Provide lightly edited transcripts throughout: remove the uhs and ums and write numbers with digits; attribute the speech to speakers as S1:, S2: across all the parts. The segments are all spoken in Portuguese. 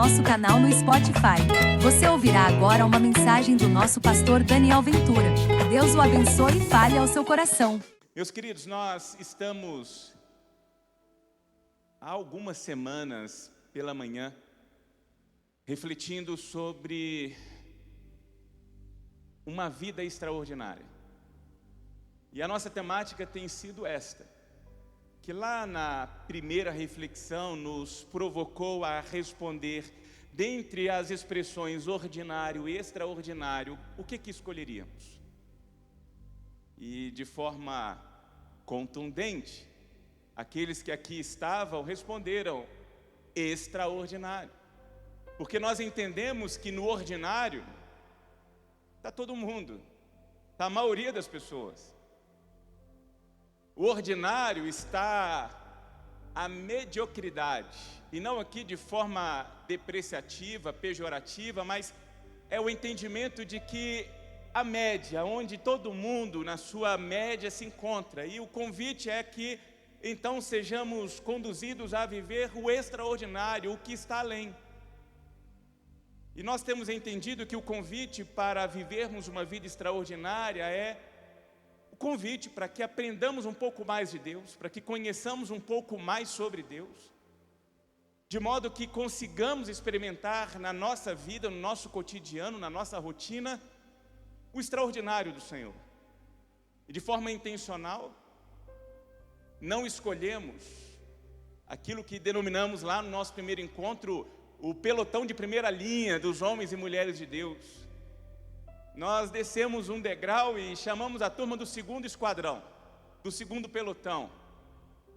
S1: nosso canal no Spotify. Você ouvirá agora uma mensagem do nosso pastor Daniel Ventura. Deus o abençoe e fale ao seu coração.
S2: Meus queridos, nós estamos há algumas semanas pela manhã refletindo sobre uma vida extraordinária. E a nossa temática tem sido esta, que lá na primeira reflexão nos provocou a responder, dentre as expressões ordinário e extraordinário, o que escolheríamos? E de forma contundente, aqueles que aqui estavam responderam extraordinário. Porque nós entendemos que no ordinário está todo mundo, está a maioria das pessoas. O ordinário está a mediocridade, e não aqui de forma depreciativa, pejorativa, mas é o entendimento de que a média, onde todo mundo na sua média se encontra, e o convite é que então sejamos conduzidos a viver o extraordinário, o que está além. E nós temos entendido que o convite para vivermos uma vida extraordinária é o convite para que aprendamos um pouco mais de Deus, para que conheçamos um pouco mais sobre Deus, de modo que consigamos experimentar na nossa vida, no nosso cotidiano, na nossa rotina, o extraordinário do Senhor. E de forma intencional, não escolhemos aquilo que denominamos lá no nosso primeiro encontro, o pelotão de primeira linha dos homens e mulheres de Deus. Nós descemos um degrau e chamamos a turma do segundo esquadrão, do segundo pelotão.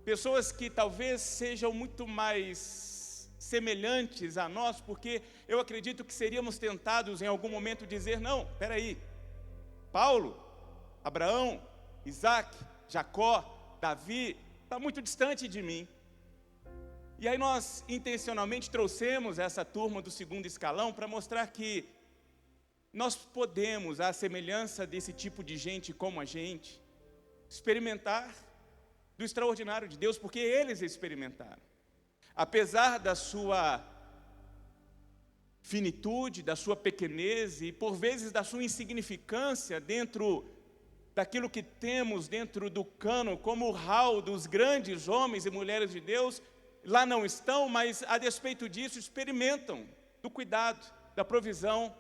S2: Pessoas que talvez sejam muito mais semelhantes a nós, porque eu acredito que seríamos tentados em algum momento dizer, não, espera aí, Paulo, Abraão, Isaac, Jacó, Davi, está muito distante de mim. E aí nós intencionalmente trouxemos essa turma do segundo escalão para mostrar que nós podemos, à semelhança desse tipo de gente como a gente, experimentar do extraordinário de Deus, porque eles experimentaram. Apesar da sua finitude, da sua pequenez e por vezes da sua insignificância dentro daquilo que temos dentro do cano, como o hall dos grandes homens e mulheres de Deus, lá não estão, mas a despeito disso experimentam do cuidado, da provisão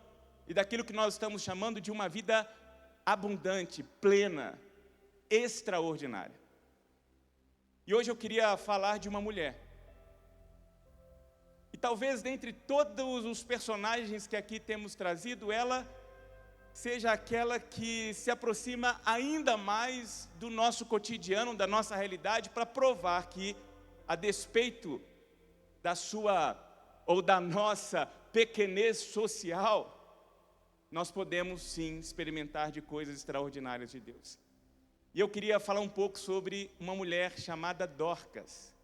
S2: e daquilo que nós estamos chamando de uma vida abundante, plena, extraordinária. E hoje eu queria falar de uma mulher. E talvez dentre todos os personagens que aqui temos trazido, ela seja aquela que se aproxima ainda mais do nosso cotidiano, da nossa realidade, para provar que, a despeito da sua ou da nossa pequenez social, nós podemos sim experimentar de coisas extraordinárias de Deus. E eu queria falar um pouco sobre uma mulher chamada Dorcas.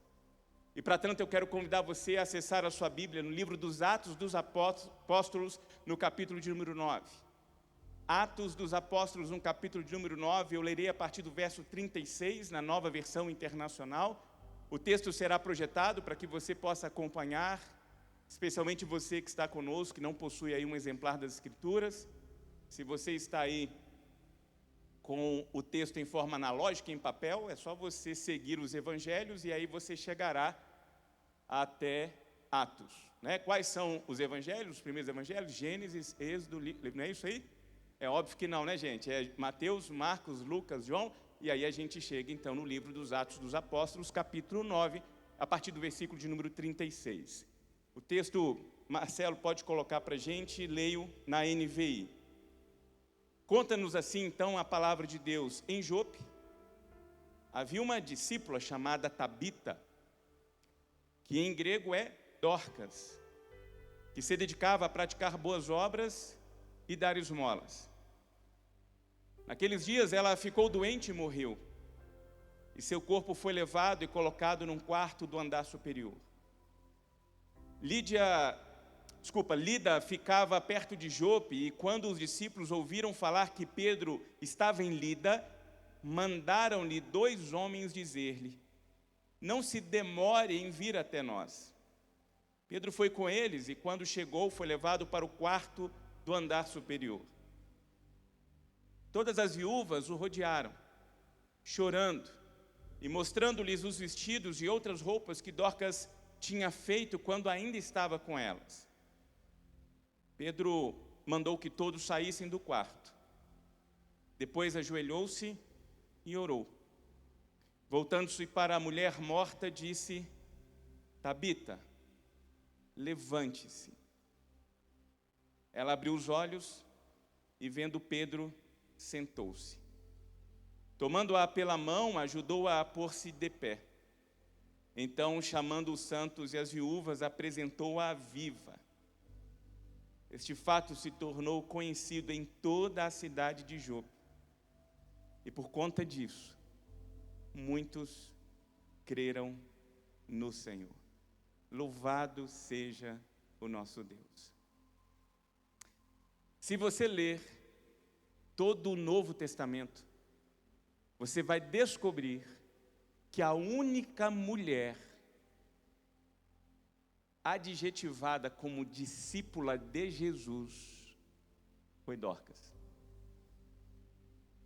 S2: E para tanto eu quero convidar você a acessar a sua Bíblia no livro dos Atos dos Apóstolos, no capítulo de número 9. Atos dos Apóstolos, no capítulo de número 9, eu lerei a partir do verso 36, na Nova Versão Internacional. O texto será projetado para que você possa acompanhar, especialmente você que está conosco, que não possui aí um exemplar das Escrituras. Se você está aí com o texto em forma analógica, em papel, é só você seguir os evangelhos e aí você chegará até Atos. Né? Quais são os evangelhos, os primeiros evangelhos? Gênesis, Êxodo, não é isso aí? É óbvio que não, né, gente? É Mateus, Marcos, Lucas, João, e aí a gente chega então no livro dos Atos dos Apóstolos, capítulo 9, a partir do versículo de número 36. O texto, Marcelo, pode colocar para a gente, leio na NVI. Conta-nos assim, então, a palavra de Deus. Em Jope, havia uma discípula chamada Tabita, que em grego é Dorcas, que se dedicava a praticar boas obras e dar esmolas. Naqueles dias, ela ficou doente e morreu, e seu corpo foi levado e colocado num quarto do andar superior. Lida ficava perto de Jope, e quando os discípulos ouviram falar que Pedro estava em Lida, mandaram-lhe 2 homens dizer-lhe: não se demore em vir até nós. Pedro foi com eles e, quando chegou, foi levado para o quarto do andar superior. Todas as viúvas o rodearam, chorando e mostrando-lhes os vestidos e outras roupas que Dorcas tinha feito quando ainda estava com elas. Pedro mandou que todos saíssem do quarto. Depois ajoelhou-se e orou. Voltando-se para a mulher morta, disse: Tabita, levante-se. Ela abriu os olhos e, vendo Pedro, sentou-se. Tomando-a pela mão, ajudou-a a pôr-se de pé. Então, chamando os santos e as viúvas, apresentou-a viva. Este fato se tornou conhecido em toda a cidade de Jope. E por conta disso, muitos creram no Senhor. Louvado seja o nosso Deus. Se você ler todo o Novo Testamento, você vai descobrir que a única mulher adjetivada como discípula de Jesus foi Dorcas.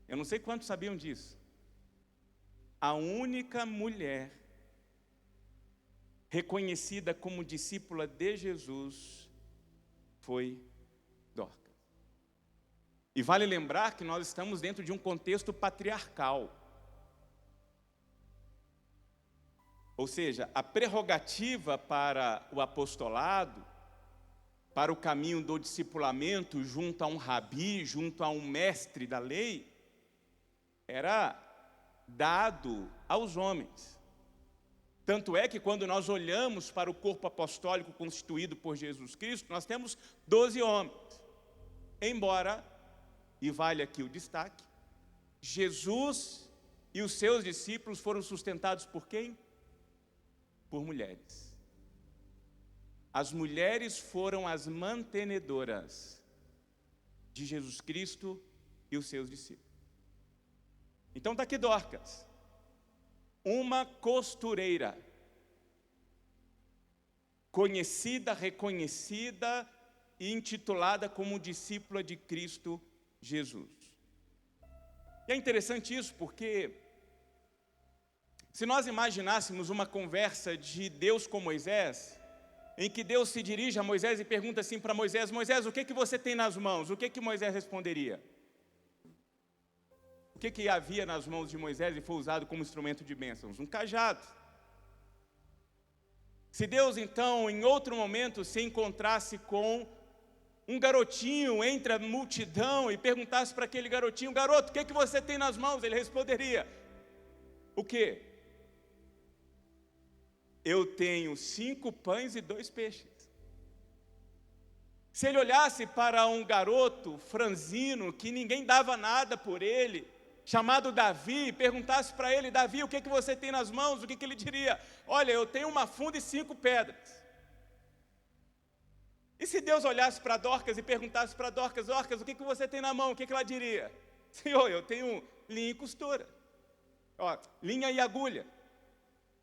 S2: Eu não sei quantos sabiam disso. A única mulher reconhecida como discípula de Jesus foi Dorcas. E vale lembrar que nós estamos dentro de um contexto patriarcal. Ou seja, a prerrogativa para o apostolado, para o caminho do discipulamento junto a um rabi, junto a um mestre da lei, era dado aos homens. Tanto é que quando nós olhamos para o corpo apostólico constituído por Jesus Cristo, nós temos 12 homens. Embora, e vale aqui o destaque, Jesus e os seus discípulos foram sustentados por quem? Por mulheres. As mulheres foram as mantenedoras de Jesus Cristo e os seus discípulos. Então está aqui Dorcas, uma costureira, conhecida, reconhecida e intitulada como discípula de Cristo Jesus. E é interessante isso porque, se nós imaginássemos uma conversa de Deus com Moisés, em que Deus se dirige a Moisés e pergunta assim para Moisés: Moisés, o que você tem nas mãos? O que Moisés responderia? O que havia nas mãos de Moisés e foi usado como instrumento de bênçãos? Um cajado. Se Deus, então, em outro momento, se encontrasse com um garotinho entre a multidão e perguntasse para aquele garotinho: garoto, o que você tem nas mãos? Ele responderia: o quê? Eu tenho 5 pães e 2 peixes. Se ele olhasse para um garoto franzino, que ninguém dava nada por ele, chamado Davi, e perguntasse para ele: Davi, o que você tem nas mãos? O que ele diria? Olha, eu tenho uma funda e 5 pedras. E se Deus olhasse para Dorcas e perguntasse para Dorcas: Dorcas, o que você tem na mão? O que ela diria? Senhor, eu tenho linha e costura. Ó, linha e agulha.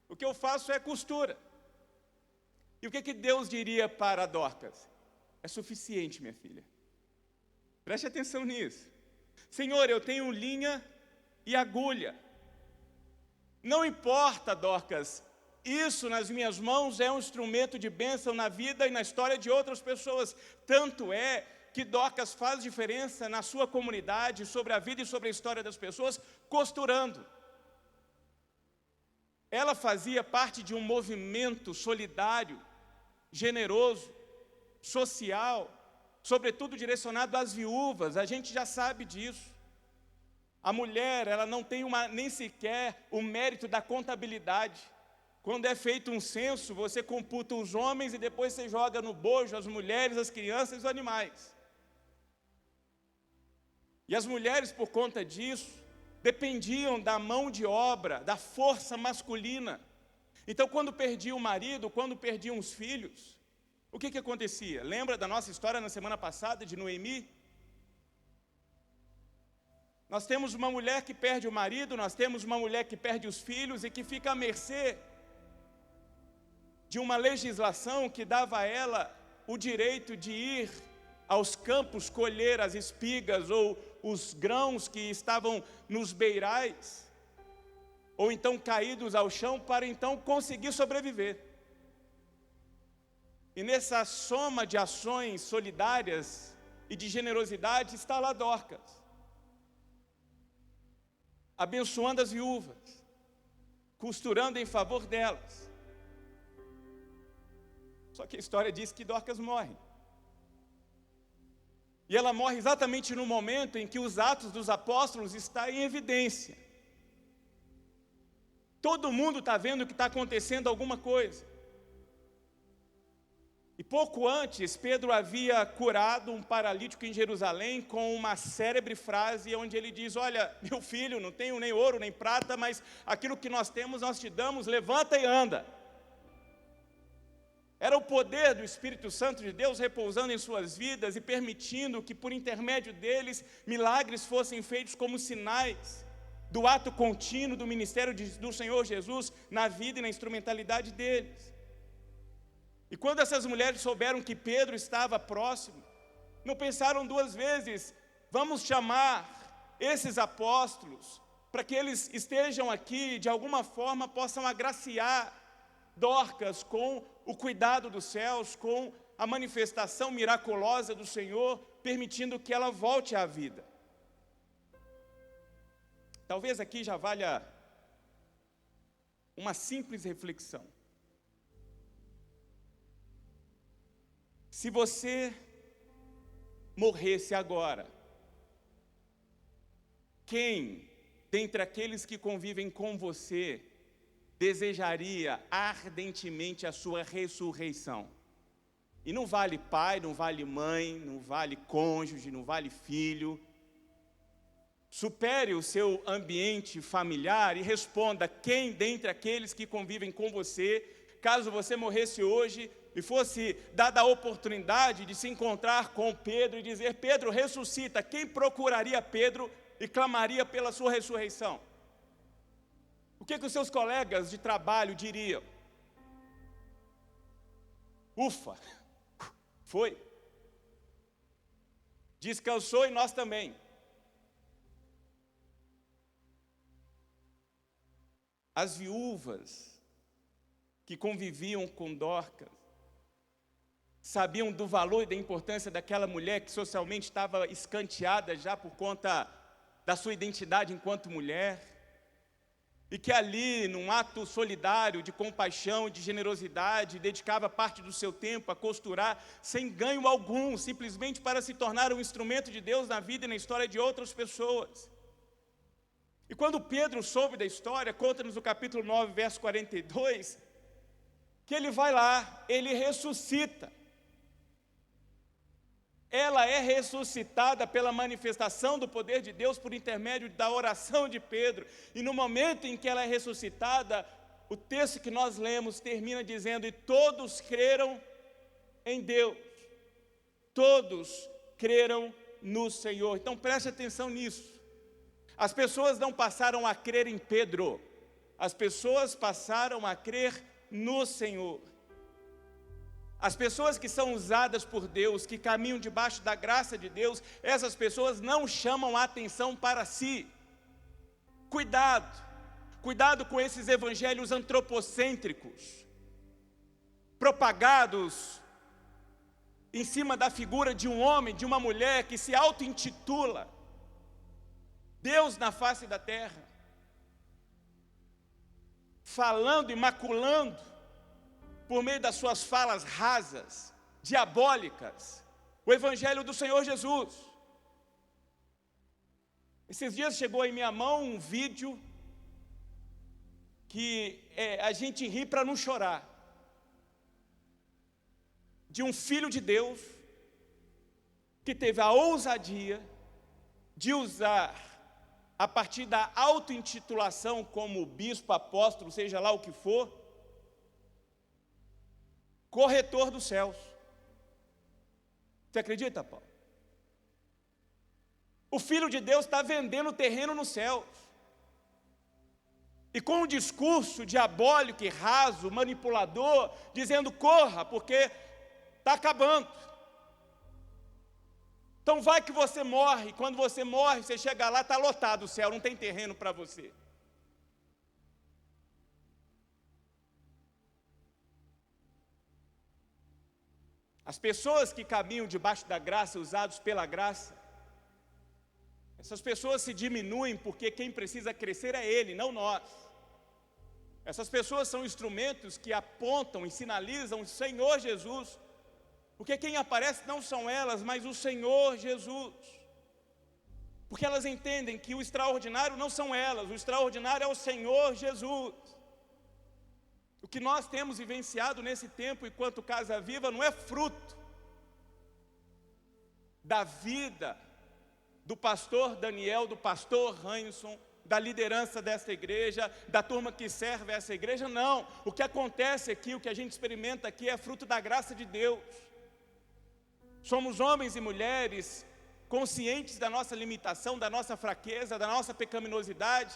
S2: O que eu faço é costura. E o que Deus diria para Dorcas? É suficiente, minha filha. Preste atenção nisso. Senhor, eu tenho linha e agulha. Não importa, Dorcas, isso nas minhas mãos é um instrumento de bênção na vida e na história de outras pessoas. Tanto é que Dorcas faz diferença na sua comunidade, sobre a vida e sobre a história das pessoas, costurando. Ela fazia parte de um movimento solidário, generoso, social, sobretudo direcionado às viúvas. A gente já sabe disso. A mulher, ela não tem nem sequer o mérito da contabilidade. Quando é feito um censo, você computa os homens e depois você joga no bojo as mulheres, as crianças e os animais. E as mulheres, por conta disso, dependiam da mão de obra, da força masculina. Então, quando perdiam o marido, quando perdiam os filhos, o que acontecia? Lembra da nossa história na semana passada de Noemi? Nós temos uma mulher que perde o marido, nós temos uma mulher que perde os filhos e que fica à mercê de uma legislação que dava a ela o direito de ir aos campos colher as espigas ou os grãos que estavam nos beirais, ou então caídos ao chão, para então conseguir sobreviver. E nessa soma de ações solidárias e de generosidade está lá Dorcas, abençoando as viúvas, costurando em favor delas. Só que a história diz que Dorcas morre. E ela morre exatamente no momento em que os Atos dos Apóstolos estão em evidência. Todo mundo está vendo que está acontecendo alguma coisa. E pouco antes, Pedro havia curado um paralítico em Jerusalém com uma célebre frase onde ele diz: olha, meu filho, não tenho nem ouro nem prata, mas aquilo que nós temos nós te damos, levanta e anda. Era o poder do Espírito Santo de Deus repousando em suas vidas e permitindo que por intermédio deles milagres fossem feitos como sinais do ato contínuo do ministério do Senhor Jesus na vida e na instrumentalidade deles. E quando essas mulheres souberam que Pedro estava próximo, não pensaram duas vezes: vamos chamar esses apóstolos para que eles estejam aqui, de alguma forma possam agraciar Dorcas com o cuidado dos céus, com a manifestação miraculosa do Senhor, permitindo que ela volte à vida. Talvez aqui já valha uma simples reflexão. Se você morresse agora, quem, dentre aqueles que convivem com você, desejaria ardentemente a sua ressurreição? E não vale pai, não vale mãe, não vale cônjuge, não vale filho. Supere o seu ambiente familiar e responda: quem dentre aqueles que convivem com você, caso você morresse hoje e fosse dada a oportunidade de se encontrar com Pedro e dizer: Pedro, ressuscita, quem procuraria Pedro e clamaria pela sua ressurreição? O que os seus colegas de trabalho diriam? Ufa, foi. Descansou e nós também. As viúvas que conviviam com Dorcas sabiam do valor e da importância daquela mulher que socialmente estava escanteada já por conta da sua identidade enquanto mulher, e que ali, num ato solidário de compaixão, de generosidade, dedicava parte do seu tempo a costurar sem ganho algum, simplesmente para se tornar um instrumento de Deus na vida e na história de outras pessoas. E quando Pedro soube da história, conta-nos no capítulo 9, verso 42, que ele vai lá, ele ressuscita. Ela é ressuscitada pela manifestação do poder de Deus por intermédio da oração de Pedro. E no momento em que ela é ressuscitada, o texto que nós lemos termina dizendo: e todos creram em Deus. Todos creram no Senhor. Então preste atenção nisso. As pessoas não passaram a crer em Pedro, as pessoas passaram a crer no Senhor. As pessoas que são usadas por Deus, que caminham debaixo da graça de Deus, essas pessoas não chamam a atenção para si. Cuidado com esses evangelhos antropocêntricos, propagados em cima da figura de um homem, de uma mulher que se auto-intitula Deus na face da terra, falando e maculando por meio das suas falas rasas, diabólicas, o evangelho do Senhor Jesus. Esses dias chegou em minha mão um vídeo que a gente ri para não chorar, de um filho de Deus que teve a ousadia de usar, a partir da auto-intitulação como bispo, apóstolo, seja lá o que for, corretor dos céus. Você acredita, Paulo? O Filho de Deus está vendendo terreno nos céus. e com um discurso diabólico e raso, manipulador, dizendo corra, porque está acabando. Então vai que você morre, quando você morre, você chega lá, está lotado o céu, não tem terreno para você. As pessoas que caminham debaixo da graça, usados pela graça, essas pessoas se diminuem porque quem precisa crescer é Ele, não nós. Essas pessoas são instrumentos que apontam e sinalizam o Senhor Jesus, porque quem aparece não são elas, mas o Senhor Jesus. Porque elas entendem que o extraordinário não são elas, o extraordinário é o Senhor Jesus. O que nós temos vivenciado nesse tempo, enquanto Casa Viva, não é fruto da vida do pastor Daniel, do pastor Hanson, da liderança desta igreja, da turma que serve essa igreja, não. O que acontece aqui, o que a gente experimenta aqui é fruto da graça de Deus. Somos homens e mulheres conscientes da nossa limitação, da nossa fraqueza, da nossa pecaminosidade,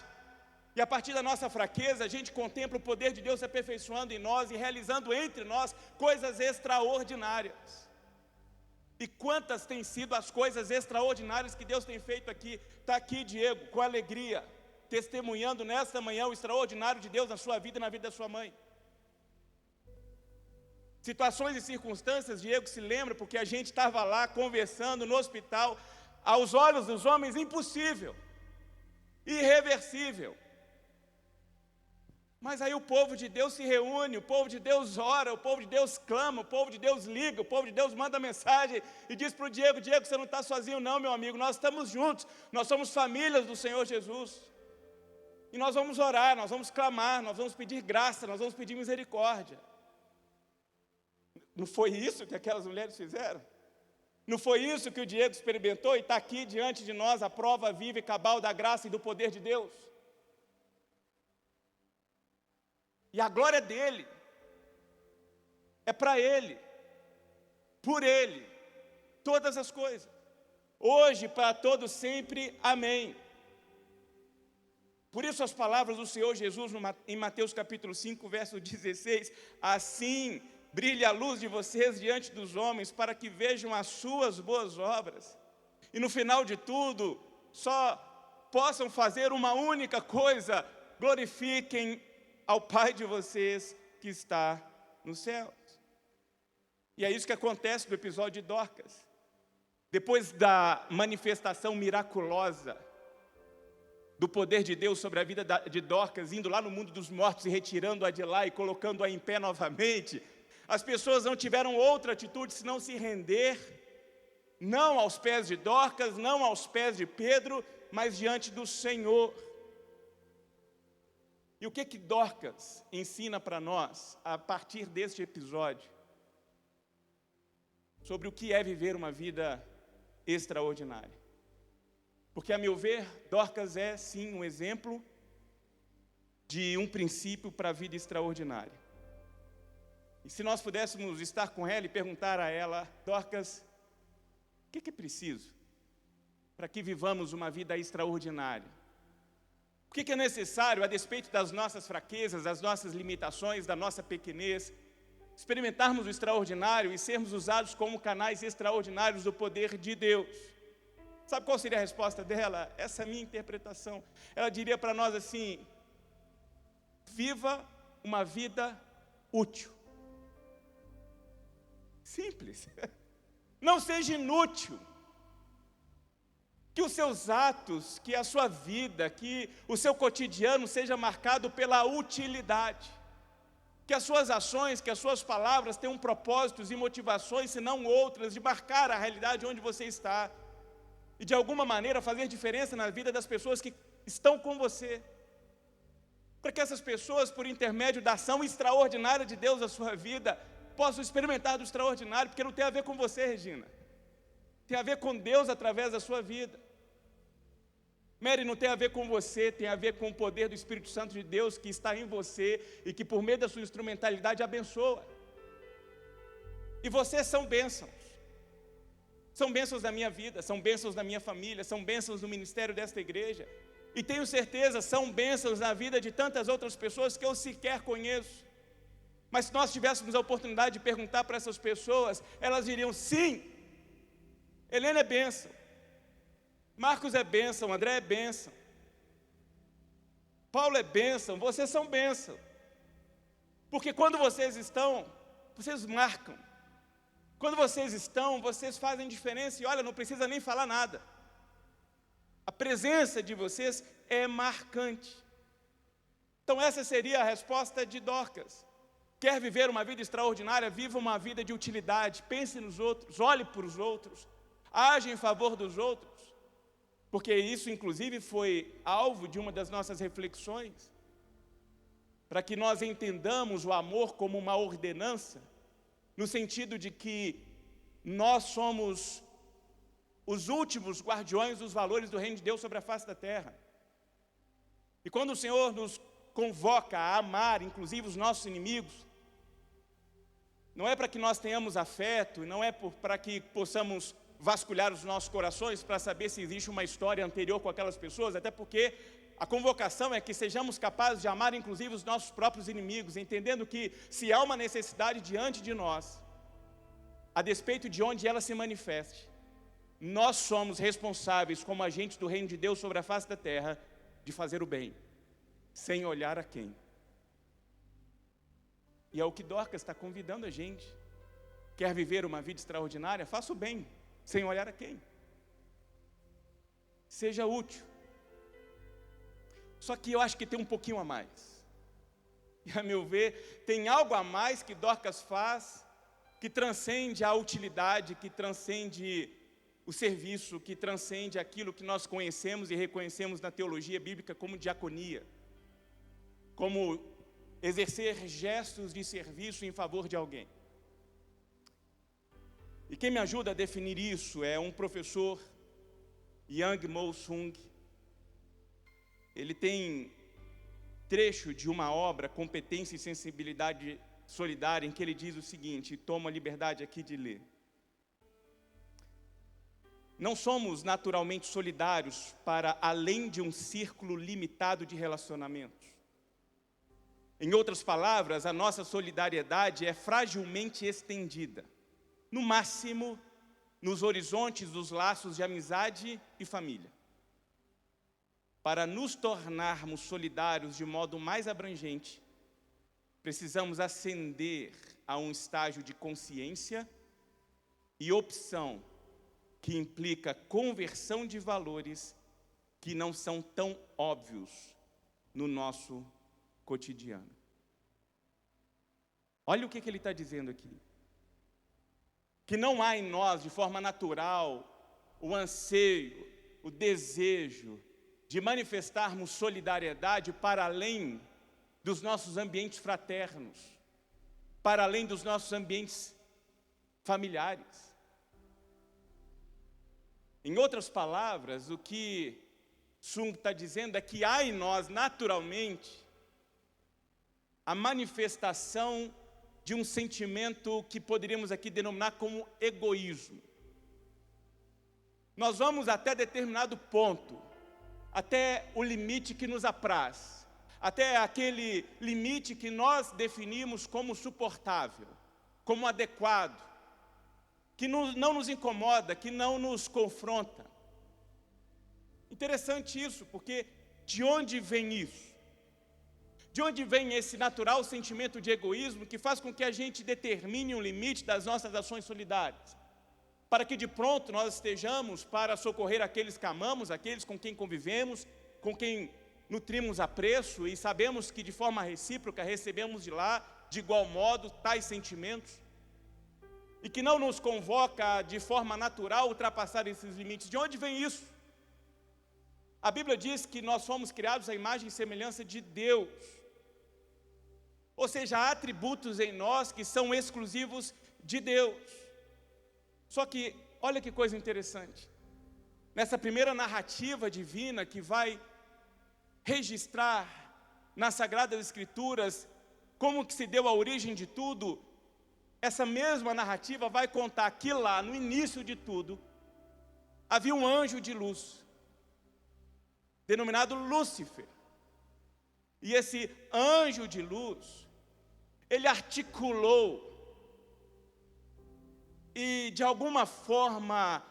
S2: e a partir da nossa fraqueza, a gente contempla o poder de Deus se aperfeiçoando em nós e realizando entre nós coisas extraordinárias. E quantas têm sido as coisas extraordinárias que Deus tem feito aqui? Está aqui Diego, com alegria, testemunhando nesta manhã o extraordinário de Deus na sua vida e na vida da sua mãe. Situações e circunstâncias, Diego se lembra, porque a gente estava lá conversando no hospital, aos olhos dos homens impossível, irreversível. Mas aí o povo de Deus se reúne, o povo de Deus ora, o povo de Deus clama, o povo de Deus liga, o povo de Deus manda mensagem e diz para o Diego, Diego, você não está sozinho não, meu amigo, nós estamos juntos, nós somos famílias do Senhor Jesus. E nós vamos orar, nós vamos clamar, nós vamos pedir graça, nós vamos pedir misericórdia. Não foi isso que aquelas mulheres fizeram? Não foi isso que o Diego experimentou e está aqui diante de nós a prova viva e cabal da graça e do poder de Deus? E a glória dele, é para ele, por ele, todas as coisas, hoje, para todos sempre, amém. Por isso as palavras do Senhor Jesus em Mateus capítulo 5, verso 16, assim brilha a luz de vocês diante dos homens, para que vejam as suas boas obras, e no final de tudo, só possam fazer uma única coisa, glorifiquem ao Pai de vocês que está nos céus. E é isso que acontece no episódio de Dorcas. Depois da manifestação miraculosa do poder de Deus sobre a vida de Dorcas, indo lá no mundo dos mortos e retirando-a de lá e colocando-a em pé novamente, as pessoas não tiveram outra atitude senão se render, não aos pés de Dorcas, não aos pés de Pedro, mas diante do Senhor. E o que Dorcas ensina para nós, a partir deste episódio, sobre o que é viver uma vida extraordinária? Porque, a meu ver, Dorcas é, sim, um exemplo de um princípio para a vida extraordinária. E se nós pudéssemos estar com ela e perguntar a ela, Dorcas, o que é preciso para que vivamos uma vida extraordinária? O que é necessário, a despeito das nossas fraquezas, das nossas limitações, da nossa pequenez, experimentarmos o extraordinário e sermos usados como canais extraordinários do poder de Deus? Sabe qual seria a resposta dela? Essa é a minha interpretação. Ela diria para nós assim, viva uma vida útil. Simples. Não seja inútil. Que os seus atos, que a sua vida, que o seu cotidiano seja marcado pela utilidade. Que as suas ações, que as suas palavras tenham propósitos e motivações, se não outras, de marcar a realidade onde você está. E de alguma maneira fazer diferença na vida das pessoas que estão com você. Para que essas pessoas, por intermédio da ação extraordinária de Deus na sua vida, possam experimentar do extraordinário, porque não tem a ver com você, Regina. Tem a ver com Deus através da sua vida. Mary, não tem a ver com você, tem a ver com o poder do Espírito Santo de Deus que está em você e que por meio da sua instrumentalidade abençoa. E vocês são bênçãos. São bênçãos da minha vida, são bênçãos da minha família, são bênçãos do ministério desta igreja. E tenho certeza, são bênçãos na vida de tantas outras pessoas que eu sequer conheço. Mas se nós tivéssemos a oportunidade de perguntar para essas pessoas, elas diriam: sim, Helena é bênção, Marcos é bênção, André é bênção, Paulo é bênção, vocês são bênção. Porque quando vocês estão, vocês marcam. Quando vocês estão, vocês fazem diferença. E olha, não precisa nem falar nada. A presença de vocês é marcante. Então essa seria a resposta de Dorcas. Quer viver uma vida extraordinária? Viva uma vida de utilidade. Pense nos outros, olhe para os outros, age em favor dos outros. Porque isso, inclusive, foi alvo de uma das nossas reflexões. Para que nós entendamos o amor como uma ordenança, no sentido de que nós somos os últimos guardiões dos valores do reino de Deus sobre a face da terra. E quando o Senhor nos convoca a amar, inclusive os nossos inimigos, não é para que nós tenhamos afeto, não é para que possamos vasculhar os nossos corações para saber se existe uma história anterior com aquelas pessoas, até porque a convocação é que sejamos capazes de amar inclusive os nossos próprios inimigos, entendendo que se há uma necessidade diante de nós, a despeito de onde ela se manifeste, nós somos responsáveis como agentes do reino de Deus sobre a face da terra, de fazer o bem, sem olhar a quem. E é o que Dorcas está convidando a gente. Quer viver uma vida extraordinária? Faça o bem, sem olhar a quem. Seja útil. Só que eu acho que tem um pouquinho a mais. E a meu ver, tem algo a mais que Dorcas faz, que transcende a utilidade, que transcende o serviço, que transcende aquilo que nós conhecemos e reconhecemos na teologia bíblica como diaconia, como exercer gestos de serviço em favor de alguém. E quem me ajuda a definir isso é um professor, Yang Mo Sung. Ele tem trecho de uma obra, Competência e Sensibilidade Solidária, em que ele diz o seguinte, e tomo a liberdade aqui de ler. Não somos naturalmente solidários para além de um círculo limitado de relacionamentos. Em outras palavras, a nossa solidariedade é fragilmente estendida, no máximo, nos horizontes dos laços de amizade e família. Para nos tornarmos solidários de modo mais abrangente, precisamos ascender a um estágio de consciência e opção que implica conversão de valores que não são tão óbvios no nosso cotidiano. Olha o que ele está dizendo aqui. Que não há em nós, de forma natural, o anseio, o desejo de manifestarmos solidariedade para além dos nossos ambientes fraternos, para além dos nossos ambientes familiares. Em outras palavras, o que Sung está dizendo é que há em nós, naturalmente, a manifestação de um sentimento que poderíamos aqui denominar como egoísmo. Nós vamos até determinado ponto, até o limite que nos apraz, até aquele limite que nós definimos como suportável, como adequado, que não nos incomoda, que não nos confronta. Interessante isso, porque de onde vem isso? De onde vem esse natural sentimento de egoísmo que faz com que a gente determine um limite das nossas ações solidárias? Para que de pronto nós estejamos para socorrer aqueles que amamos, aqueles com quem convivemos, com quem nutrimos apreço e sabemos que de forma recíproca recebemos de lá, de igual modo, tais sentimentos. E que não nos convoca de forma natural ultrapassar esses limites. De onde vem isso? A Bíblia diz que nós fomos criados à imagem e semelhança de Deus. Ou seja, há atributos em nós que são exclusivos de Deus. Só que, olha que coisa interessante. Nessa primeira narrativa divina que vai registrar nas Sagradas Escrituras como que se deu a origem de tudo, essa mesma narrativa vai contar que lá, no início de tudo, havia um anjo de luz. denominado Lúcifer. E esse anjo de luz, ele articulou e de alguma forma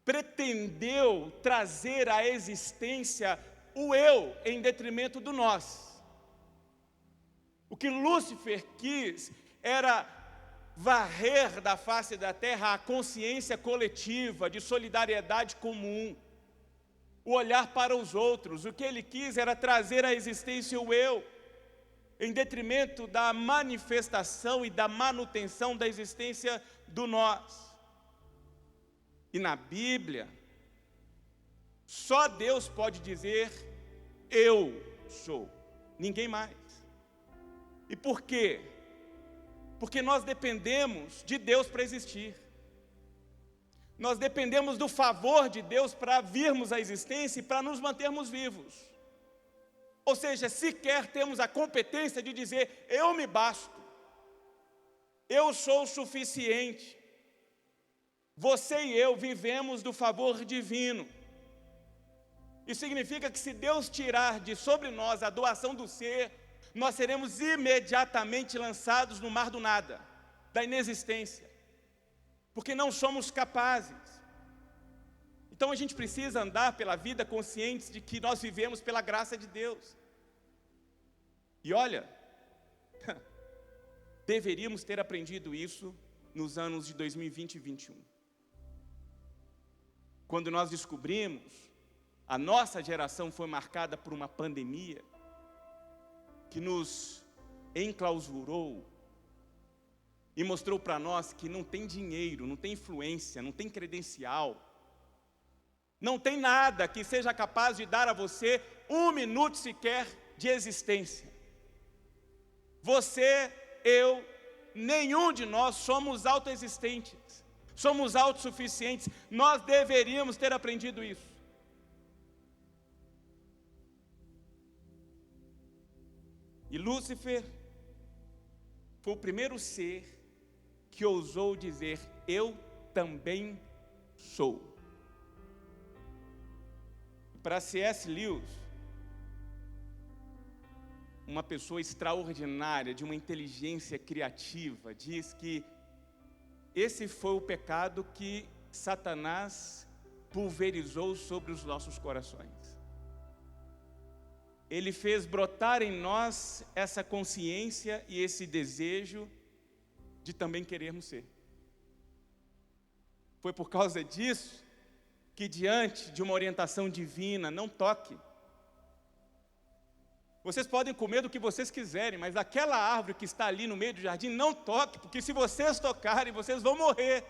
S2: pretendeu trazer à existência o eu em detrimento do nós. O que Lúcifer quis era varrer da face da terra a consciência coletiva de solidariedade comum, o olhar para os outros. O que ele quis era trazer à existência o eu, em detrimento da manifestação e da manutenção da existência do nós. E na Bíblia, só Deus pode dizer, eu sou, ninguém mais. E por quê? Porque nós dependemos de Deus para existir. Nós dependemos do favor de Deus para virmos à existência e para nos mantermos vivos. Ou seja, sequer temos a competência de dizer, eu me basto, eu sou o suficiente. Você e eu vivemos do favor divino. Isso significa que se Deus tirar de sobre nós a doação do ser, nós seremos imediatamente lançados no mar do nada, da inexistência, porque não somos capazes. Então a gente precisa andar pela vida conscientes de que nós vivemos pela graça de Deus. E olha, deveríamos ter aprendido isso nos anos de 2020 e 2021. Quando nós descobrimos, a nossa geração foi marcada por uma pandemia que nos enclausurou e mostrou para nós que não tem dinheiro, não tem influência, não tem credencial, não tem nada que seja capaz de dar a você um minuto sequer de existência. Você, eu, nenhum de nós somos autoexistentes, somos autossuficientes. Nós deveríamos ter aprendido isso. E Lúcifer foi o primeiro ser que ousou dizer, eu também sou. Para C.S. Lewis, uma pessoa extraordinária, de uma inteligência criativa, diz que esse foi o pecado que Satanás pulverizou sobre os nossos corações. Ele fez brotar em nós essa consciência e esse desejo de também querermos ser. Foi por causa disso que, diante de uma orientação divina, não toque. Vocês podem comer do que vocês quiserem, mas aquela árvore que está ali no meio do jardim, não toque, porque se vocês tocarem, vocês vão morrer.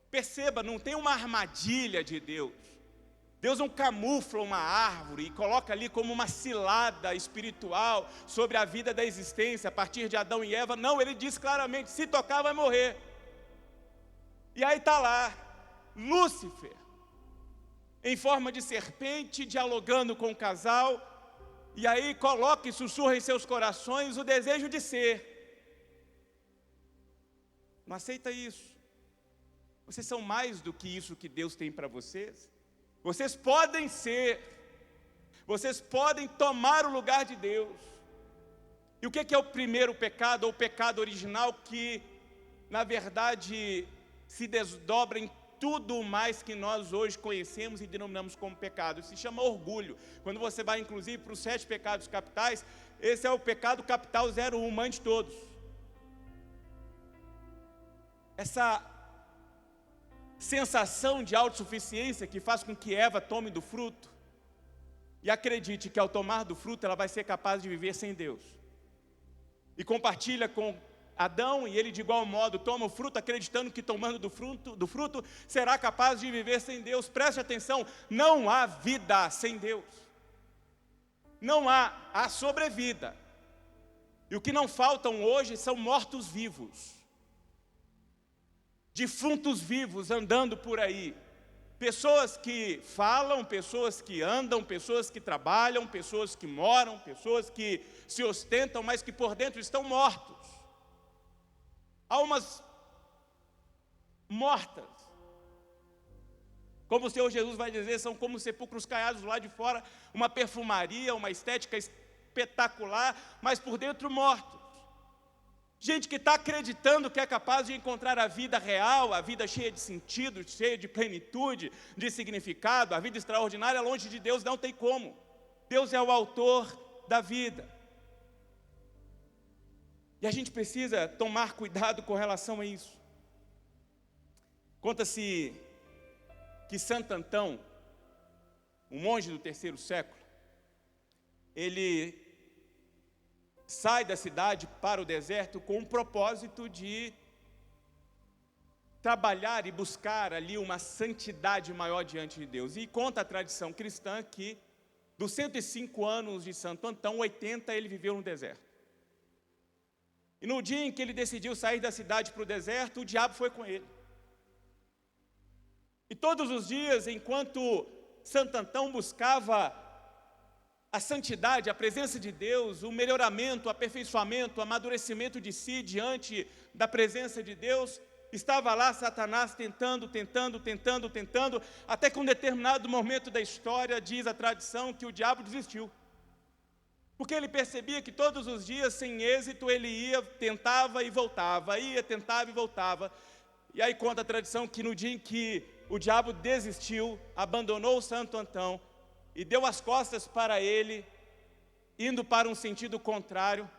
S2: Perceba, não tem uma armadilha de Deus. Deus não camufla uma árvore e coloca ali como uma cilada espiritual sobre a vida da existência a partir de Adão e Eva. Não, ele diz claramente, se tocar vai morrer. E aí está lá, Lúcifer, em forma de serpente, dialogando com o casal, e aí coloca e sussurra em seus corações o desejo de ser. Não aceita isso. Vocês são mais do que isso que Deus tem para vocês. Vocês podem ser, vocês podem tomar o lugar de Deus. E o que é o primeiro pecado, ou o pecado original, que na verdade se desdobra em tudo mais que nós hoje conhecemos e denominamos como pecado? Se chama orgulho. Quando você vai inclusive para os 7 pecados capitais, esse é o pecado capital 01, mãe de todos. Essa sensação de autossuficiência que faz com que Eva tome do fruto e acredite que ao tomar do fruto ela vai ser capaz de viver sem Deus. E compartilha com Adão, e ele de igual modo toma o fruto acreditando que tomando do fruto será capaz de viver sem Deus. Preste atenção, não há vida sem Deus. Não há sobrevida. E o que não faltam hoje são mortos-vivos. Defuntos vivos andando por aí, pessoas que falam, pessoas que andam, pessoas que trabalham, pessoas que moram, pessoas que se ostentam, mas que por dentro estão mortos. Almas mortas. Como o Senhor Jesus vai dizer, são como sepulcros caiados lá de fora, uma perfumaria, uma estética espetacular, mas por dentro mortos. Gente que está acreditando que é capaz de encontrar a vida real, a vida cheia de sentido, cheia de plenitude, de significado, a vida extraordinária, longe de Deus não tem como. Deus é o autor da vida. E a gente precisa tomar cuidado com relação a isso. Conta-se que Santo Antão, um monge do 3º século, ele sai da cidade para o deserto com o propósito de trabalhar e buscar ali uma santidade maior diante de Deus. E conta a tradição cristã que dos 105 anos de Santo Antão, 80 ele viveu no deserto. E no dia em que ele decidiu sair da cidade para o deserto, o diabo foi com ele. E todos os dias, enquanto Santo Antão buscava a santidade, a presença de Deus, o melhoramento, o aperfeiçoamento, o amadurecimento de si diante da presença de Deus, estava lá Satanás tentando, até que um determinado momento da história, diz a tradição, que o diabo desistiu. Porque ele percebia que todos os dias, sem êxito, ele ia, tentava e voltava, tentava e voltava. E aí conta a tradição que no dia em que o diabo desistiu, abandonou o Santo Antão e deu as costas para ele, indo para um sentido contrário,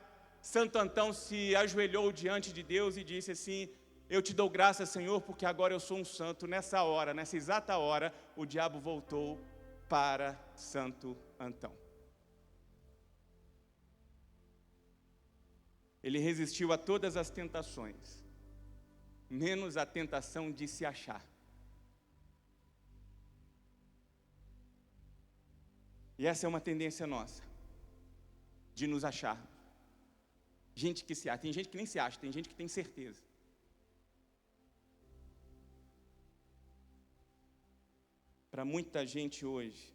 S2: Santo Antão se ajoelhou diante de Deus e disse assim: eu te dou graças, Senhor, porque agora eu sou um santo. Nessa hora, nessa exata hora, o diabo voltou para Santo Antão. Ele resistiu a todas as tentações, menos a tentação de se achar. E essa é uma tendência nossa, de nos achar. Gente que se acha, tem gente que nem se acha, tem gente que tem certeza. Para muita gente hoje,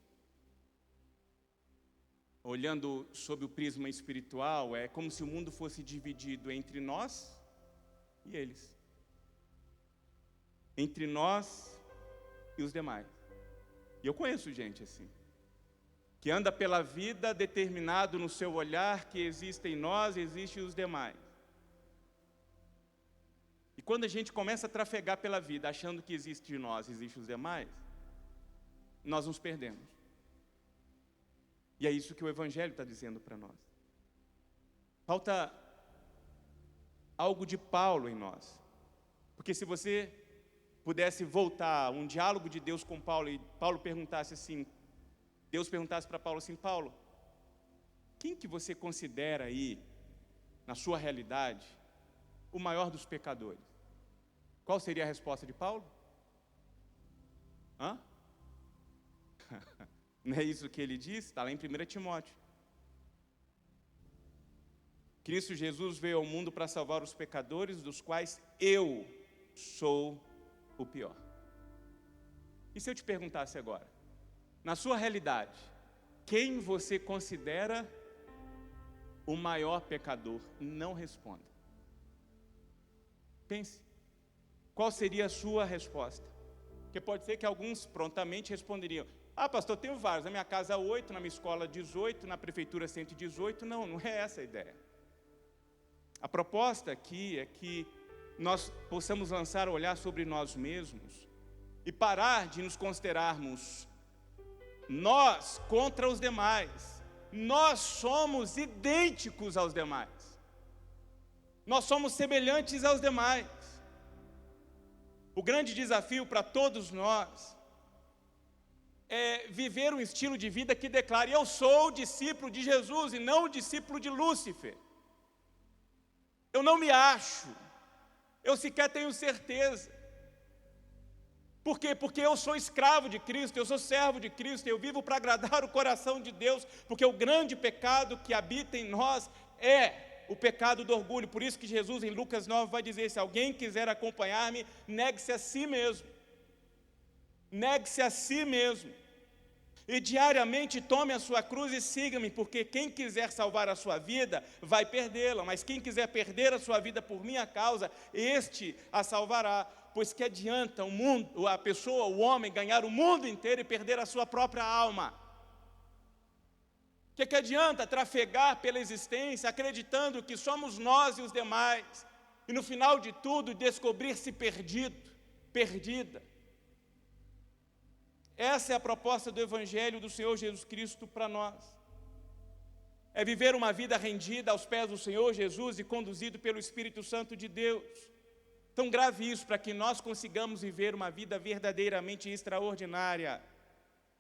S2: olhando sob o prisma espiritual, é como se o mundo fosse dividido entre nós e eles. Entre nós e os demais. E eu conheço gente assim, que anda pela vida determinado no seu olhar que existem nós e existem os demais. E quando a gente começa a trafegar pela vida achando que existe nós e existe os demais, nós nos perdemos. E é isso que o Evangelho está dizendo para nós. Falta algo de Paulo em nós. Porque se você pudesse voltar um diálogo de Deus com Paulo e Paulo perguntasse assim, Deus perguntasse para Paulo assim: Paulo, quem que você considera aí, na sua realidade, o maior dos pecadores? Qual seria a resposta de Paulo? Hã? Não é isso que ele diz? Está lá em 1 Timóteo. Cristo Jesus veio ao mundo para salvar os pecadores, dos quais eu sou o pior. E se eu te perguntasse agora, na sua realidade, quem você considera o maior pecador? Não responda. Pense. Qual seria a sua resposta? Porque pode ser que alguns prontamente responderiam: ah, pastor, tenho vários, na minha casa 8, na minha escola 18, na prefeitura 118. Não, não é essa a ideia. A proposta aqui é que nós possamos lançar o olhar sobre nós mesmos e parar de nos considerarmos nós contra os demais. Nós somos idênticos aos demais. Nós somos semelhantes aos demais. O grande desafio para todos nós é viver um estilo de vida que declare: eu sou discípulo de Jesus e não discípulo de Lúcifer. Eu não me acho, eu sequer tenho certeza. Por quê? Porque eu sou escravo de Cristo, eu sou servo de Cristo, eu vivo para agradar o coração de Deus, porque o grande pecado que habita em nós é o pecado do orgulho. Por isso que Jesus em Lucas 9 vai dizer: se alguém quiser acompanhar-me, negue-se a si mesmo. Negue-se a si mesmo. E diariamente tome a sua cruz e siga-me, porque quem quiser salvar a sua vida, vai perdê-la. Mas quem quiser perder a sua vida por minha causa, este a salvará. Pois que adianta o mundo, a pessoa, o homem, ganhar o mundo inteiro e perder a sua própria alma? Que adianta trafegar pela existência, acreditando que somos nós e os demais, e no final de tudo descobrir-se perdido, perdida? Essa é a proposta do Evangelho do Senhor Jesus Cristo para nós. É viver uma vida rendida aos pés do Senhor Jesus e conduzido pelo Espírito Santo de Deus. Tão grave isso para que nós consigamos viver uma vida verdadeiramente extraordinária.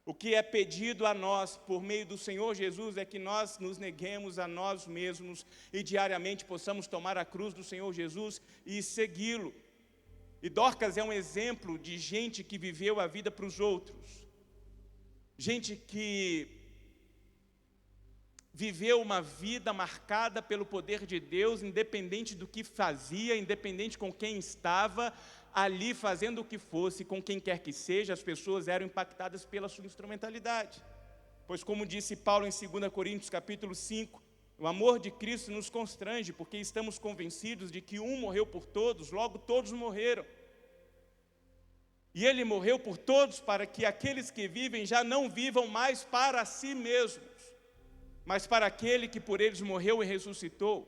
S2: O que é pedido a nós por meio do Senhor Jesus é que nós nos neguemos a nós mesmos e diariamente possamos tomar a cruz do Senhor Jesus e segui-lo. E Dorcas é um exemplo de gente que viveu a vida para os outros. Gente que viveu uma vida marcada pelo poder de Deus, independente do que fazia, independente com quem estava, ali fazendo o que fosse, com quem quer que seja, as pessoas eram impactadas pela sua instrumentalidade. Pois como disse Paulo em 2 Coríntios capítulo 5, o amor de Cristo nos constrange, porque estamos convencidos de que um morreu por todos, logo todos morreram. E Ele morreu por todos para que aqueles que vivem já não vivam mais para si mesmos, mas para aquele que por eles morreu e ressuscitou.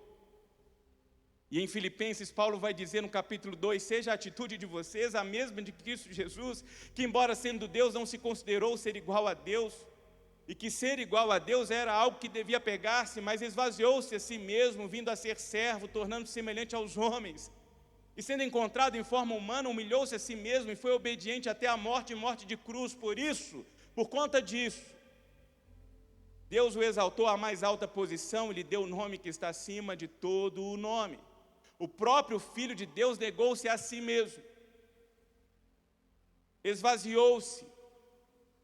S2: E em Filipenses, Paulo vai dizer no capítulo 2, seja a atitude de vocês a mesma de Cristo Jesus, que embora sendo Deus não se considerou ser igual a Deus, e que ser igual a Deus era algo que devia pegar-se, mas esvaziou-se a si mesmo, vindo a ser servo, tornando-se semelhante aos homens. E sendo encontrado em forma humana, humilhou-se a si mesmo e foi obediente até a morte e morte de cruz. Por isso, por conta disso, Deus o exaltou à mais alta posição e lhe deu o nome que está acima de todo o nome. O próprio Filho de Deus negou-se a si mesmo, esvaziou-se,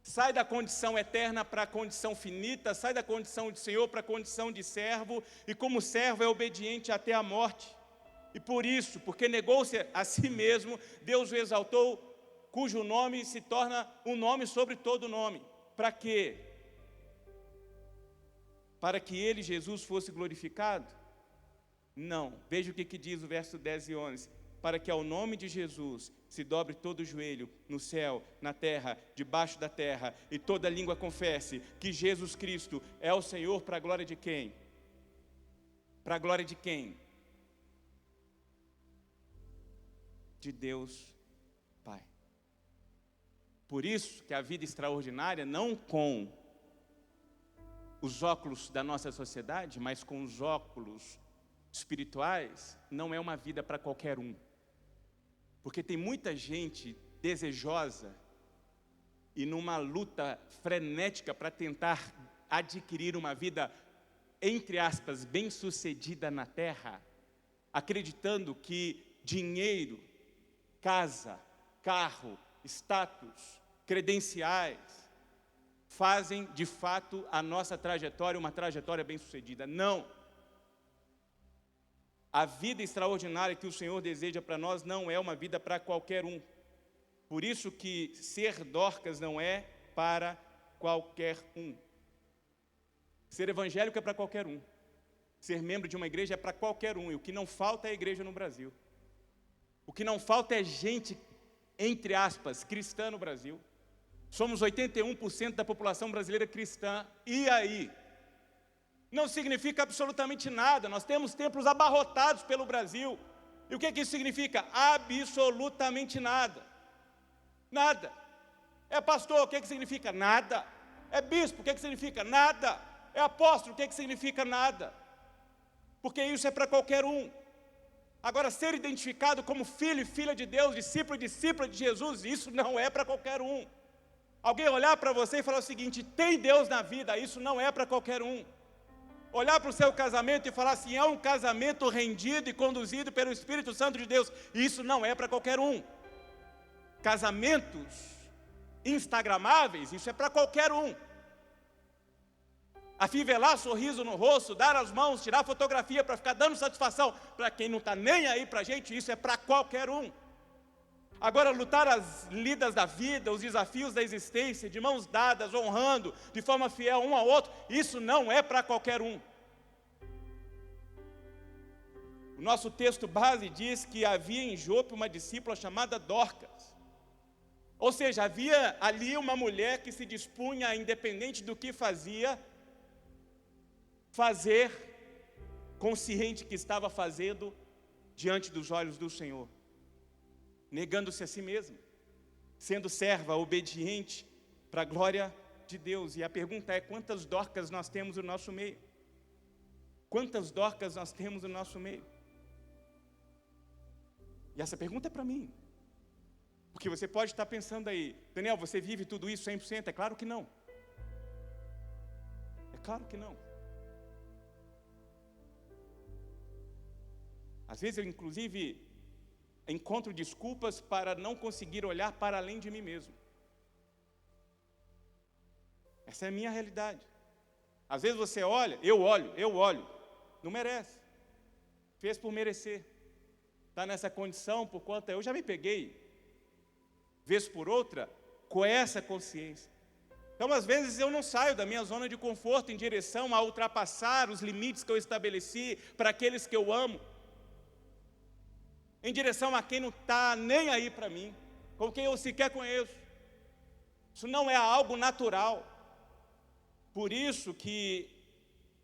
S2: sai da condição eterna para a condição finita, sai da condição de Senhor para a condição de servo, e como servo é obediente até a morte. E por isso, porque negou-se a si mesmo, Deus o exaltou, cujo nome se torna um nome sobre todo nome. Para quê? Para que ele, Jesus, fosse glorificado? Não. Veja o que diz o verso 10 e 11. Para que ao nome de Jesus se dobre todo o joelho, no céu, na terra, debaixo da terra, e toda língua confesse que Jesus Cristo é o Senhor, para a glória de quem? Para a glória de quem? De Deus Pai. Por isso que a vida extraordinária, não com os óculos da nossa sociedade, mas com os óculos espirituais, não é uma vida para qualquer um. Porque tem muita gente desejosa e numa luta frenética para tentar adquirir uma vida, entre aspas, bem-sucedida na terra, acreditando que dinheiro, casa, carro, status, credenciais, fazem de fato a nossa trajetória uma trajetória bem-sucedida. Não. A vida extraordinária que o Senhor deseja para nós não é uma vida para qualquer um. Por isso que ser Dorcas não é para qualquer um. Ser evangélico é para qualquer um. Ser membro de uma igreja é para qualquer um. E o que não falta é a igreja no Brasil. O que não falta é gente, entre aspas, cristã no Brasil. Somos 81% da população brasileira cristã. E aí? Não significa absolutamente nada. Nós temos templos abarrotados pelo Brasil. E o que isso significa? Absolutamente nada. Nada. É pastor, o que significa? Nada. É bispo, o que significa? Nada. É apóstolo, o que significa? Nada. Porque isso é para qualquer um. Agora, ser identificado como filho e filha de Deus, discípulo e discípula de Jesus, isso não é para qualquer um. Alguém olhar para você e falar o seguinte: tem Deus na vida, isso não é para qualquer um. Olhar para o seu casamento e falar assim: é um casamento rendido e conduzido pelo Espírito Santo de Deus, isso não é para qualquer um. Casamentos instagramáveis, isso é para qualquer um. Afivelar sorriso no rosto, dar as mãos, tirar fotografia para ficar dando satisfação para quem não está nem aí para a gente, isso é para qualquer um. Agora, lutar as lidas da vida, os desafios da existência, de mãos dadas, honrando, de forma fiel um ao outro, isso não é para qualquer um. O nosso texto base diz que havia em Jope uma discípula chamada Dorcas. Ou seja, havia ali uma mulher que se dispunha, independente do que fazia, fazer, consciente que estava fazendo diante dos olhos do Senhor, negando-se a si mesma, sendo serva, obediente para a glória de Deus. E a pergunta é: quantas Dorcas nós temos no nosso meio? Quantas Dorcas nós temos no nosso meio? E essa pergunta é para mim. Porque você pode estar pensando aí: Daniel, você vive tudo isso 100%? É claro que não. É claro que não. Às vezes eu, inclusive, encontro desculpas para não conseguir olhar para além de mim mesmo. Essa é a minha realidade. Às vezes você olha, eu olho, não merece. Fez por merecer. Está nessa condição por conta, eu já me peguei, vez por outra, com essa consciência. Então, às vezes, eu não saio da minha zona de conforto em direção a ultrapassar os limites que eu estabeleci para aqueles que eu amo, em direção a quem não está nem aí para mim, com quem eu sequer conheço. Isso não é algo natural. Por isso que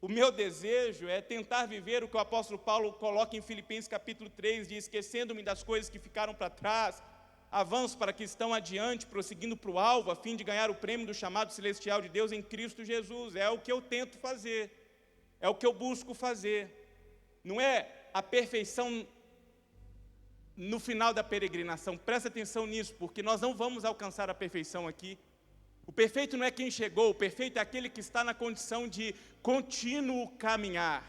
S2: o meu desejo é tentar viver o que o apóstolo Paulo coloca em Filipenses capítulo 3, de esquecendo-me das coisas que ficaram para trás, avanço para que estão adiante, prosseguindo para o alvo, a fim de ganhar o prêmio do chamado celestial de Deus em Cristo Jesus. É o que eu tento fazer, é o que eu busco fazer. Não é a perfeição no final da peregrinação. Presta atenção nisso, porque nós não vamos alcançar a perfeição aqui. O perfeito não é quem chegou, o perfeito é aquele que está na condição de contínuo caminhar,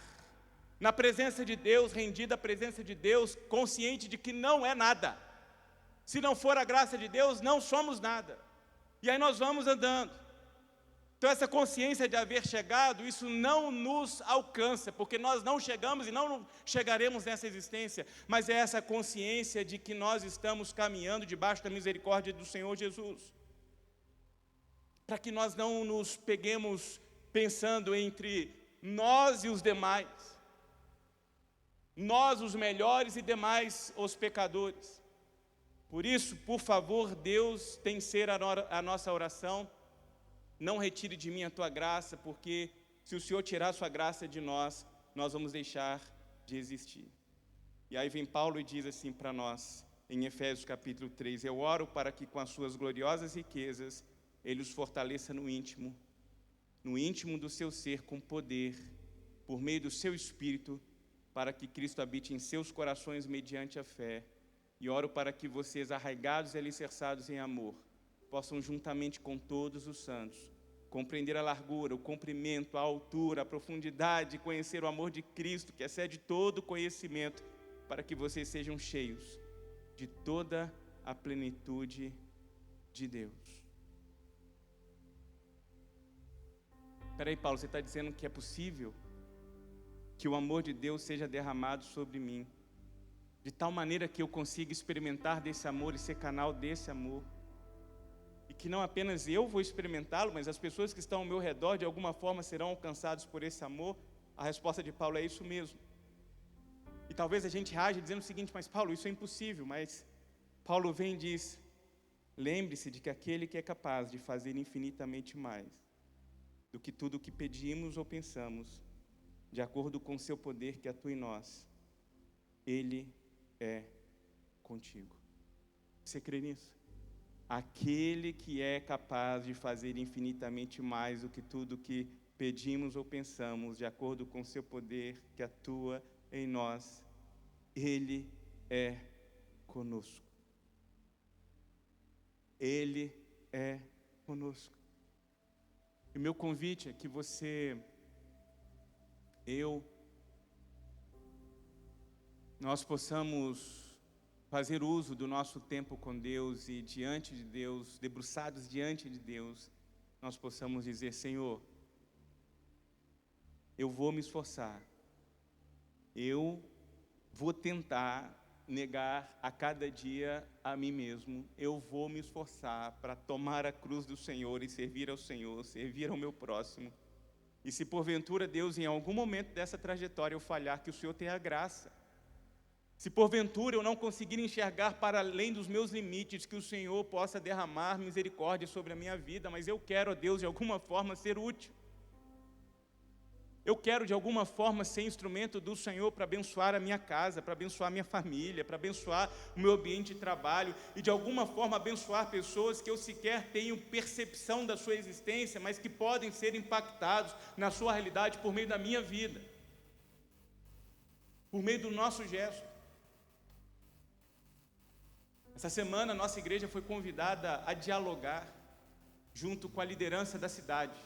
S2: na presença de Deus, rendido à presença de Deus, consciente de que não é nada. Se não for a graça de Deus, não somos nada. E aí nós vamos andando. Então essa consciência de haver chegado, isso não nos alcança, porque nós não chegamos e não chegaremos nessa existência, mas é essa consciência de que nós estamos caminhando debaixo da misericórdia do Senhor Jesus. Para que nós não nos peguemos pensando entre nós e os demais, nós os melhores e demais os pecadores. Por isso, por favor, Deus, tem que ser a nossa oração. Não retire de mim a tua graça, porque se o Senhor tirar a sua graça de nós, nós vamos deixar de existir. E aí vem Paulo e diz assim para nós, em Efésios capítulo 3, eu oro para que com as suas gloriosas riquezas, Ele os fortaleça no íntimo do seu ser com poder, por meio do seu Espírito, para que Cristo habite em seus corações mediante a fé. E oro para que vocês, arraigados e alicerçados em amor, possam juntamente com todos os santos, compreender a largura, o comprimento, a altura, a profundidade, conhecer o amor de Cristo, que excede todo conhecimento, para que vocês sejam cheios de toda a plenitude de Deus. Espera aí, Paulo, você está dizendo que é possível que o amor de Deus seja derramado sobre mim, de tal maneira que eu consiga experimentar desse amor e ser canal desse amor, e que não apenas eu vou experimentá-lo, mas as pessoas que estão ao meu redor, de alguma forma, serão alcançados por esse amor? A resposta de Paulo é isso mesmo. E talvez a gente reaja dizendo o seguinte: mas Paulo, isso é impossível. Mas Paulo vem e diz: lembre-se de que aquele que é capaz de fazer infinitamente mais do que tudo o que pedimos ou pensamos, de acordo com o seu poder que atua em nós, Ele é contigo. Você crê nisso? Aquele que é capaz de fazer infinitamente mais do que tudo o que pedimos ou pensamos, de acordo com o seu poder que atua em nós, Ele é conosco. Ele é conosco. E o meu convite é que você, nós possamos fazer uso do nosso tempo com Deus e diante de Deus, debruçados diante de Deus, nós possamos dizer: Senhor, eu vou me esforçar, eu vou tentar negar a cada dia a mim mesmo. Eu vou me esforçar para tomar a cruz do Senhor e servir ao Senhor, servir ao meu próximo. E se porventura, Deus, em algum momento dessa trajetória eu falhar, que o Senhor tenha graça. Se porventura eu não conseguir enxergar para além dos meus limites, que o Senhor possa derramar misericórdia sobre a minha vida, mas eu quero, ó Deus, de alguma forma ser útil. Eu quero de alguma forma ser instrumento do Senhor para abençoar a minha casa, para abençoar a minha família, para abençoar o meu ambiente de trabalho e de alguma forma abençoar pessoas que eu sequer tenho percepção da sua existência, mas que podem ser impactados na sua realidade por meio da minha vida, por meio do nosso gesto. Essa semana, nossa igreja foi convidada a dialogar junto com a liderança da cidade.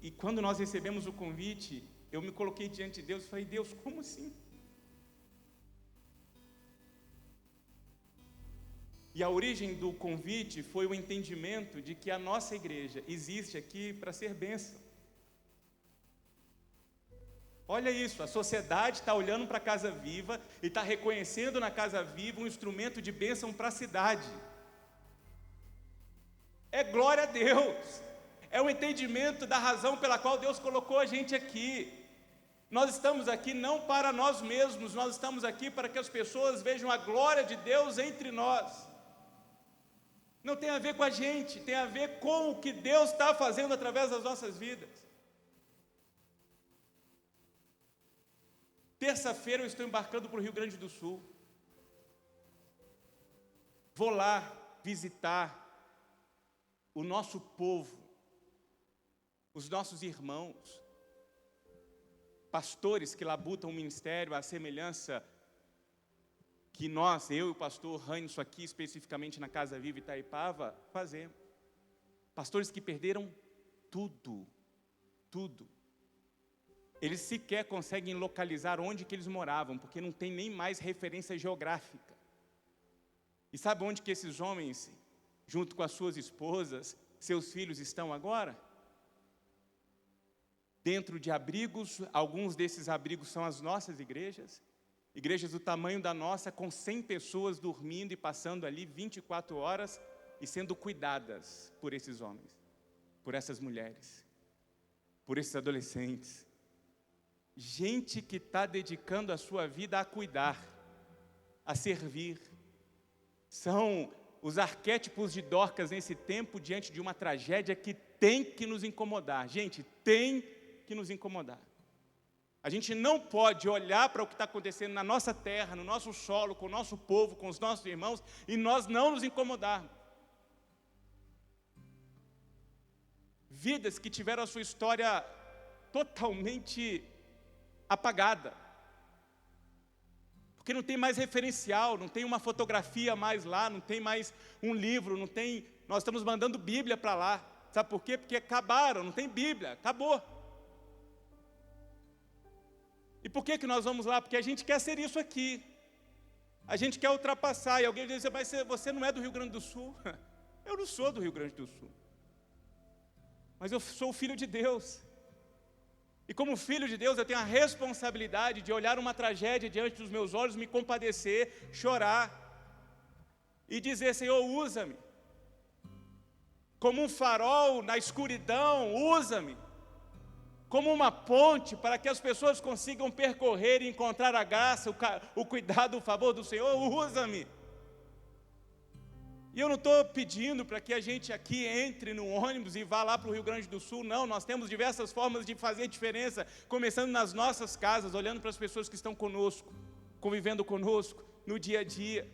S2: E quando nós recebemos o convite, eu me coloquei diante de Deus e falei, Deus, como assim? E a origem do convite foi o entendimento de que a nossa igreja existe aqui para ser bênção. Olha isso, a sociedade está olhando para a Casa Viva e está reconhecendo na Casa Viva um instrumento de bênção para a cidade. É glória a Deus, é o entendimento da razão pela qual Deus colocou a gente aqui. Nós estamos aqui não para nós mesmos, nós estamos aqui para que as pessoas vejam a glória de Deus entre nós. Não tem a ver com a gente, tem a ver com o que Deus está fazendo através das nossas vidas. Terça-feira eu estou embarcando para o Rio Grande do Sul. Vou lá visitar o nosso povo, os nossos irmãos, pastores que labutam o ministério à semelhança que nós, eu e o pastor Rânio, aqui especificamente na Casa Viva Itaipava, fazemos. Pastores que perderam tudo. Eles sequer conseguem localizar onde que eles moravam, porque não tem nem mais referência geográfica. E sabe onde que esses homens, junto com as suas esposas, seus filhos estão agora? Dentro de abrigos, alguns desses abrigos são as nossas igrejas do tamanho da nossa, com 100 pessoas dormindo e passando ali 24 horas e sendo cuidadas por esses homens, por essas mulheres, por esses adolescentes. Gente que está dedicando a sua vida a cuidar, a servir. São os arquétipos de Dorcas nesse tempo, diante de uma tragédia que tem que nos incomodar. Gente, tem que nos incomodar. A gente não pode olhar para o que está acontecendo na nossa terra, no nosso solo, com o nosso povo, com os nossos irmãos, e nós não nos incomodarmos. Vidas que tiveram a sua história totalmente apagada, porque não tem mais referencial, não tem uma fotografia mais lá, não tem mais um livro, não tem, nós estamos mandando Bíblia para lá, sabe por quê? Porque acabaram, não tem Bíblia, acabou. E por que nós vamos lá? Porque a gente quer ser isso aqui, a gente quer ultrapassar, e alguém diz, mas você não é do Rio Grande do Sul? Eu não sou do Rio Grande do Sul, mas eu sou o filho de Deus. E como filho de Deus, eu tenho a responsabilidade de olhar uma tragédia diante dos meus olhos, me compadecer, chorar e dizer, Senhor, usa-me. Como um farol na escuridão, usa-me. Como uma ponte para que as pessoas consigam percorrer e encontrar a graça, o cuidado, o favor do Senhor, usa-me. E eu não estou pedindo para que a gente aqui entre no ônibus e vá lá para o Rio Grande do Sul, não. Nós temos diversas formas de fazer diferença, começando nas nossas casas, olhando para as pessoas que estão conosco, convivendo conosco no dia a dia,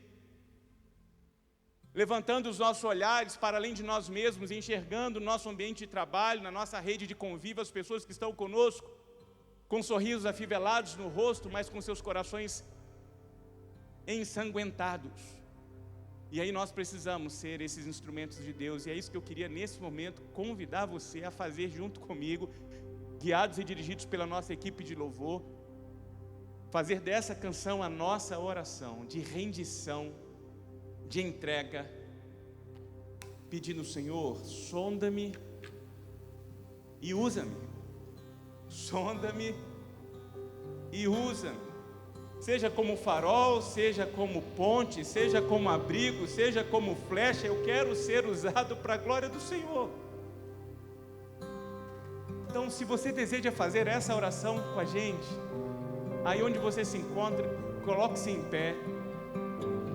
S2: levantando os nossos olhares para além de nós mesmos, enxergando o nosso ambiente de trabalho, na nossa rede de convívio, as pessoas que estão conosco, com sorrisos afivelados no rosto, mas com seus corações ensanguentados. E aí nós precisamos ser esses instrumentos de Deus, e é isso que eu queria nesse momento convidar você a fazer junto comigo, guiados e dirigidos pela nossa equipe de louvor, fazer dessa canção a nossa oração de rendição, de entrega, pedindo, Senhor, sonda-me e usa-me, sonda-me e usa-me. Seja como farol, seja como ponte, seja como abrigo, seja como flecha, eu quero ser usado para a glória do Senhor. Então, se você deseja fazer essa oração com a gente, aí onde você se encontra, coloque-se em pé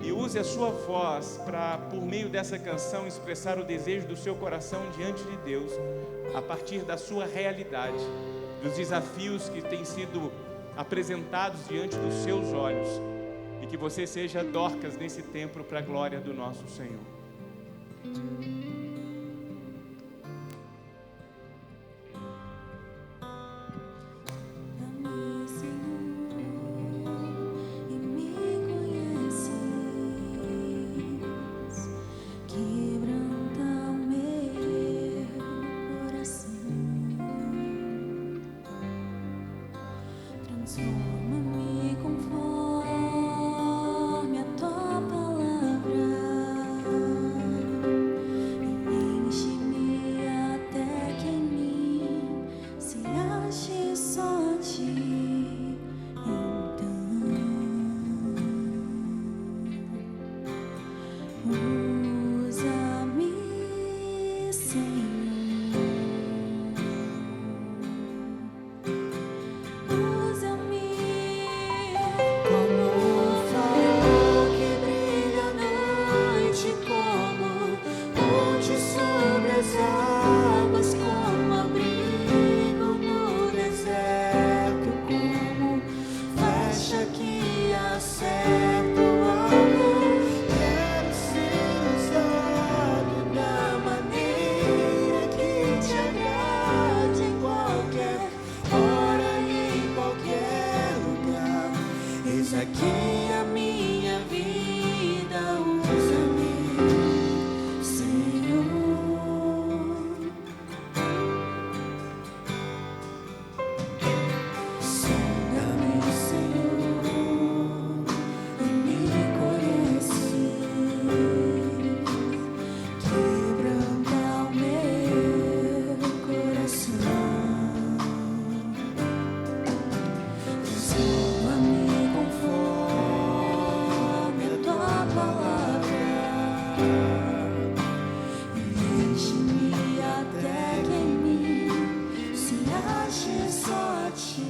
S2: e use a sua voz para, por meio dessa canção, expressar o desejo do seu coração diante de Deus, a partir da sua realidade, dos desafios que têm sido apresentados diante dos seus olhos, e que você seja Dorcas nesse tempo para a glória do nosso Senhor.
S3: Transforma-me conforme a tua palavra e enche-me até que em mim se ache só ti. Então, usa-me, Senhor. Aqui a minha vida, usa-me, Senhor. Sonda-me, Senhor, e me conhece. Quebranta o meu coração. Transforma-me conforme a tua palavra e enche-me até que em mim se ache só a ti.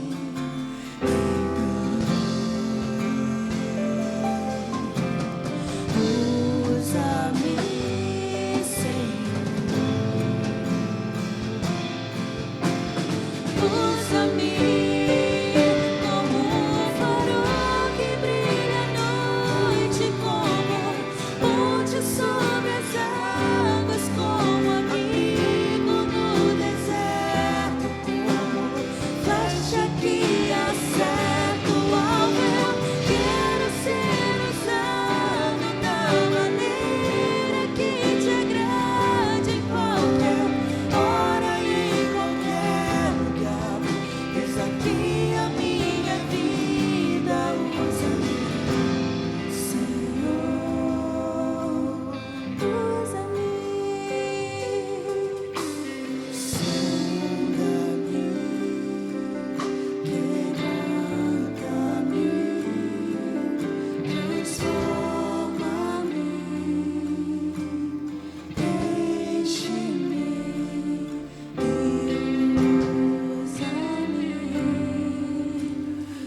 S3: Usa-me, Senhor. Usa-me como um farol que brilha à noite, como ponte sobre as águas, como abrigo no deserto, como flecha que acerta o alvo. Eu quero ser usado da maneira que te agrade, em qualquer hora e em qualquer lugar. Eis aqui a minha vida, usa-me, Senhor, usa-me, sonda-me, quebranta-me, transforma-me, enche-me e usa-me,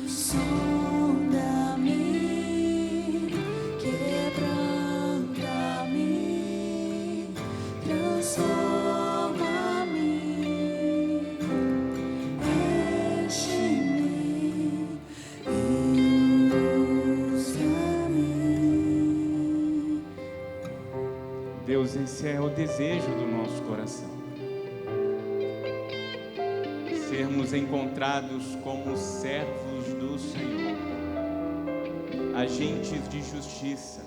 S3: sonda-me, quebranta-me, transforma-me, enche-me e usa-me.
S2: Deus, esse é o desejo do nosso coração. Sermos encontrados como servos do Senhor, agentes de justiça,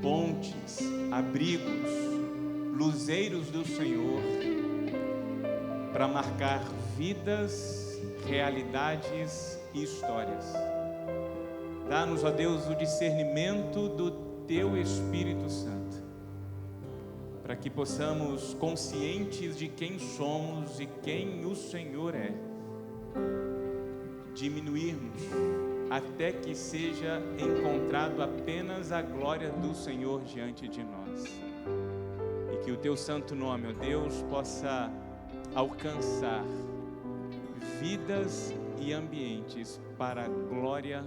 S2: pontes, abrigos, luzeiros do Senhor, para marcar vidas, realidades e histórias. Dá-nos, ó Deus, o discernimento do Teu Espírito Santo, para que possamos, conscientes de quem somos e quem o Senhor é, diminuirmos até que seja encontrado apenas a glória do Senhor diante de nós. E que o teu santo nome, ó Deus, possa alcançar vidas e ambientes para a glória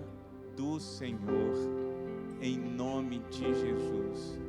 S2: do Senhor, em nome de Jesus.